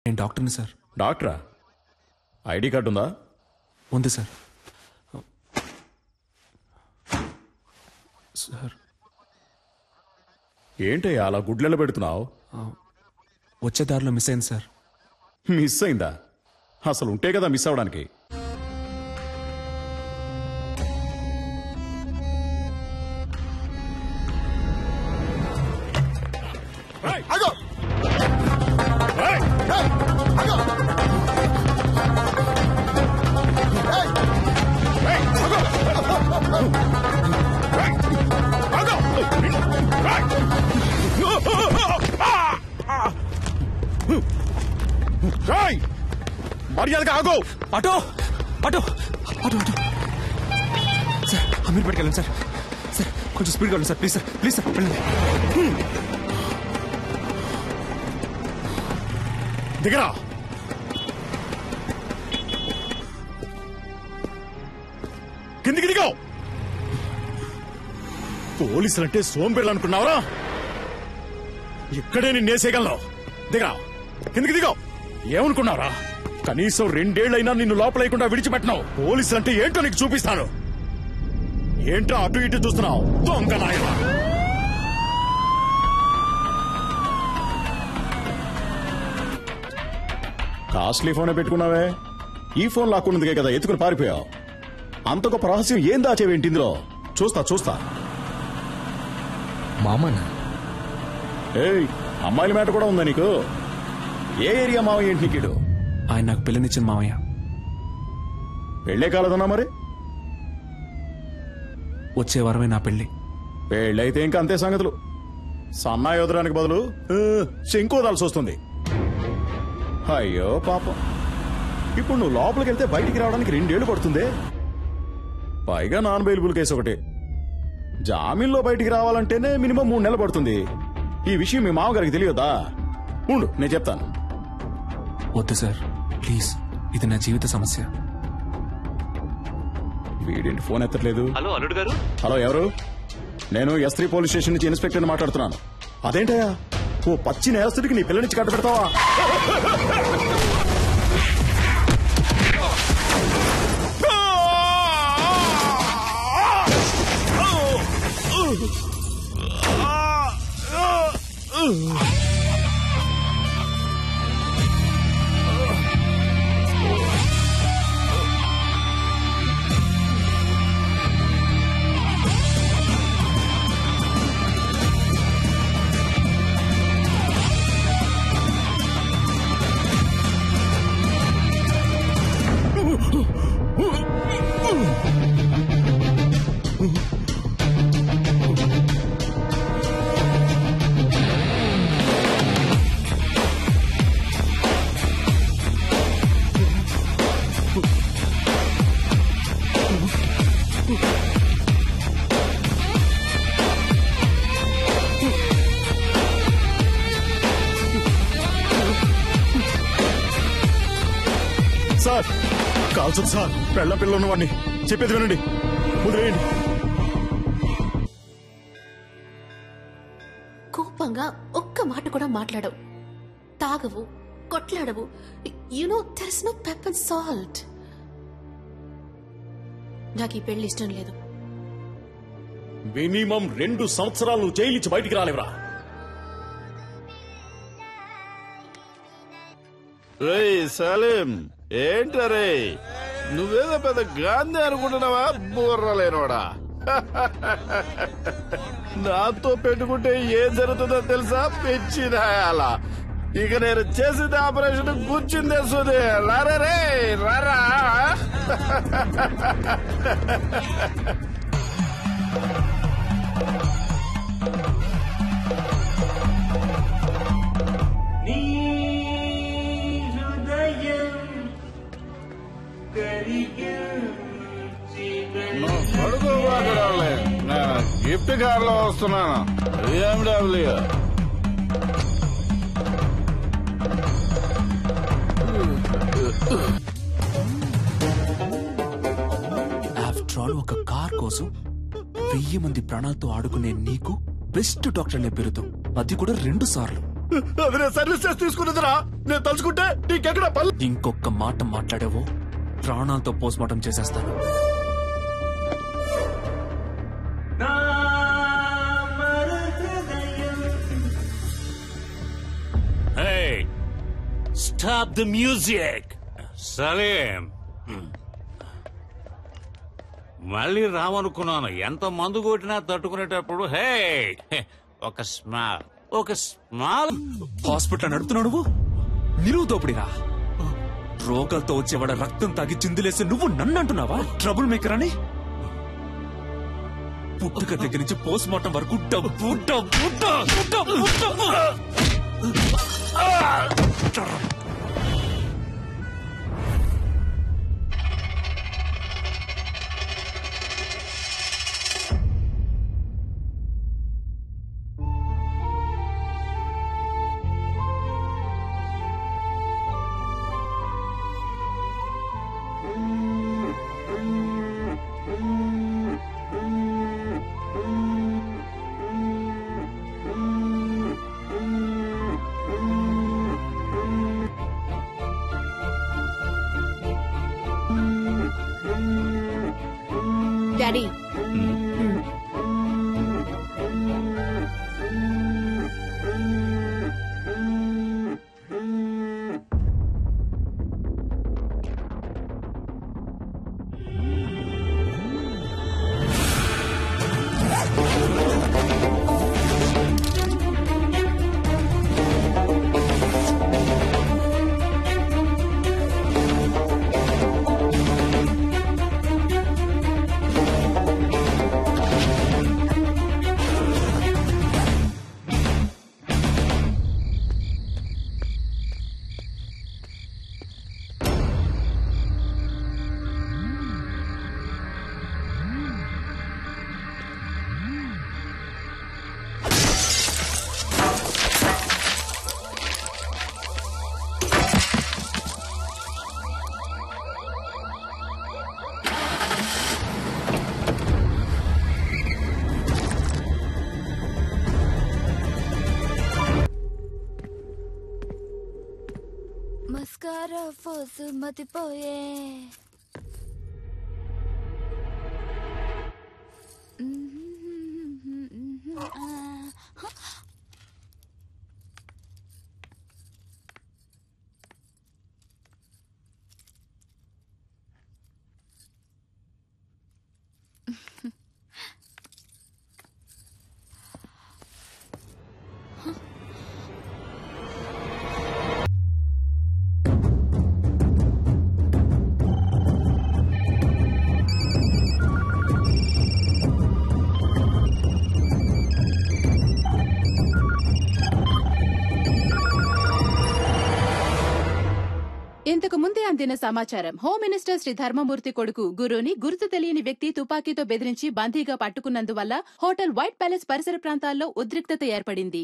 నేను డాక్టర్ని సార్. డాక్టరా? ఐడి కార్డు ఉందా? ఉంది సార్. సార్ ఏంటయ్యా అలా గుడ్లెల పెడుతున్నావు? వచ్చే దారిలో మిస్ అయింది సార్. మిస్ అయిందా? అసలు ఉంటే కదా మిస్ అవడానికి. మర్యాదగా ఆగో. Auto auto auto auto sir, అమీర్పేటకి వెళ్ళండి సార్. సార్ కొంచెం స్పీడ్గా వెళ్ళండి sir, please sir, please sir వెళ్ళండి. దిగరా. కిందికి దిగో. పోలీసులంటే సోంబేర్లు అనుకున్నావరా? ఇక్కడే నిన్నేసేయగలను. దిగరా, కిందికి దిగో. ఏమనుకున్నావరా? కనీసం 2 ఏళ్లైనా నిన్ను లోపలేయకుండా విడిచిపెట్టినావు. పోలీసులంటే ఏంటో నీకు చూపిస్తాను. ఏంటో అటు ఇటు చూస్తున్నావు? దొంగ నాయనా. కాస్ట్లీ ఫోనే పెట్టుకున్నావే. ఈ ఫోన్ లాక్కున్నదికే కదా ఎత్తుకుని పారిపోయావు. అంత గొప్ప రహస్యం ఏం దాచేవేంటి ఇందులో? చూస్తా చూస్తా. మామనా? ఏయ్, అమ్మాయిల మాట కూడా ఉందా నీకు? ఏ ఏరియా మావయ్య ఏంటి నీకిడు? ఆయన నాకు పిల్లనిచ్చిన మామయ్య. పెళ్లే కాలేదన్నా మరి? వచ్చే వారమే నా పెళ్లి. పెళ్ళైతే ఇంకా అంతే సంగతులు. సన్నాయి వదలడానికి బదులు శంకు వదాల్సి వస్తుంది. అయ్యో పాపం. ఇప్పుడు నువ్వు లోపలికి వెళ్తే బయటికి రావడానికి 2 ఏళ్లు పడుతుంది. పైగా నాన్ బెయిలబుల్ కేసు ఒకటి. జామీన్లో బయటికి రావాలంటేనే మినిమం 3 నెలలు పడుతుంది. ఈ విషయం మీ మామగారికి తెలియదా? ఉండు, నేను చెప్తాను. వద్దు సార్, ప్లీజ్, ఇది నా జీవిత సమస్య. వీడేంటి ఫోన్ ఎత్తట్లేదు? హలో అల్లుడు గారు. హలో, ఎవరు? నేను S3 పోలీస్ స్టేషన్ నుంచి ఇన్స్పెక్టర్ మాట్లాడుతున్నాను. అదేంటయ్యా, ఓ పచ్చి నేరస్తుడికి నీ పిల్లనిచ్చి కట్ట పెడతావా? సార్, కాల్చదు సార్. పెళ్ళ పిల్ల ఉన్నవాడిని. చెప్పేది వినండి, ముదిరేయండి. కోపంగా ఒక్క మాట కూడా మాట్లాడవు, తాగవు, కొట్లాడవు. You know there is no pepper and salt. నాకు ఈ పెళ్లి ఇష్టం లేదు. మినిమం 2 సంవత్సరాలు నువ్వు జైలు నుంచి బయటికి రాలేవరా? రేయ్ సలీం, ఏంటరే నువ్వేదో పెద్ద గాంధీ అనుకుంటున్నావా? బుర్రలేనోడా. నాతో పెట్టుకుంటే ఏం జరుగుతుందో తెలుసా? పిచ్చిదాయాలా. ఇక నేను చేసింది ఆపరేషన్ కూర్చుందే సుదే. రారా రే, రారా. పడుకోవాలే, నేను గిఫ్ట్ కార్ లో వస్తున్నాను. BMW. ఆఫ్టర్ ఆల్ ఒక కార్ కోసం 1000 మంది ప్రాణాలతో ఆడుకునే నీకు బెస్ట్ డాక్టర్ అనే పేరుతో, అది కూడా 2 సార్లు. అది నేను సర్వీస్ చేసి తీసుకున్నదిరా. నేను తలుచుకుంటే నీకెక్కడ పల్లె. ఇంకొక మాట మాట్లాడావో ప్రాణాలతో పోస్ట్ మార్టం చేసేస్తాను. Stop the music. సలీం, మళ్ళీ రావనుకున్నాను. ఎంత మందు కొట్టినా తట్టుకునేటప్పుడు హే ఒక స్మాల్ హాస్పిటల్ నడుపుతున్నావు నువ్వు. నిలువు దోపిడిరా. రోగాలతో వచ్చేవాడ రక్తం తాగి చిందులేసి నువ్వు నన్ను అంటున్నావా ట్రబుల్ మేకర్ అని? పుట్టుక దగ్గర నుంచి పోస్ట్ మార్టం వరకు డబ్బు డబ్బు డబ్బు డబ్బు డబ్బు. డాడీ, మస్కారా ఫోసు మతిపోయే. ఇంతకు ముందే అందిన సమాచారం. హోమ్ మినిస్టర్ శ్రీ ధర్మమూర్తి కొడుకు గురుని గుర్తు తెలియని వ్యక్తి తుపాకీతో బెదిరించి బందీగా పట్టుకున్నందువల్ల హోటల్ వైట్ ప్యాలెస్ పరిసర ప్రాంతాల్లో ఉద్రిక్తత ఏర్పడింది.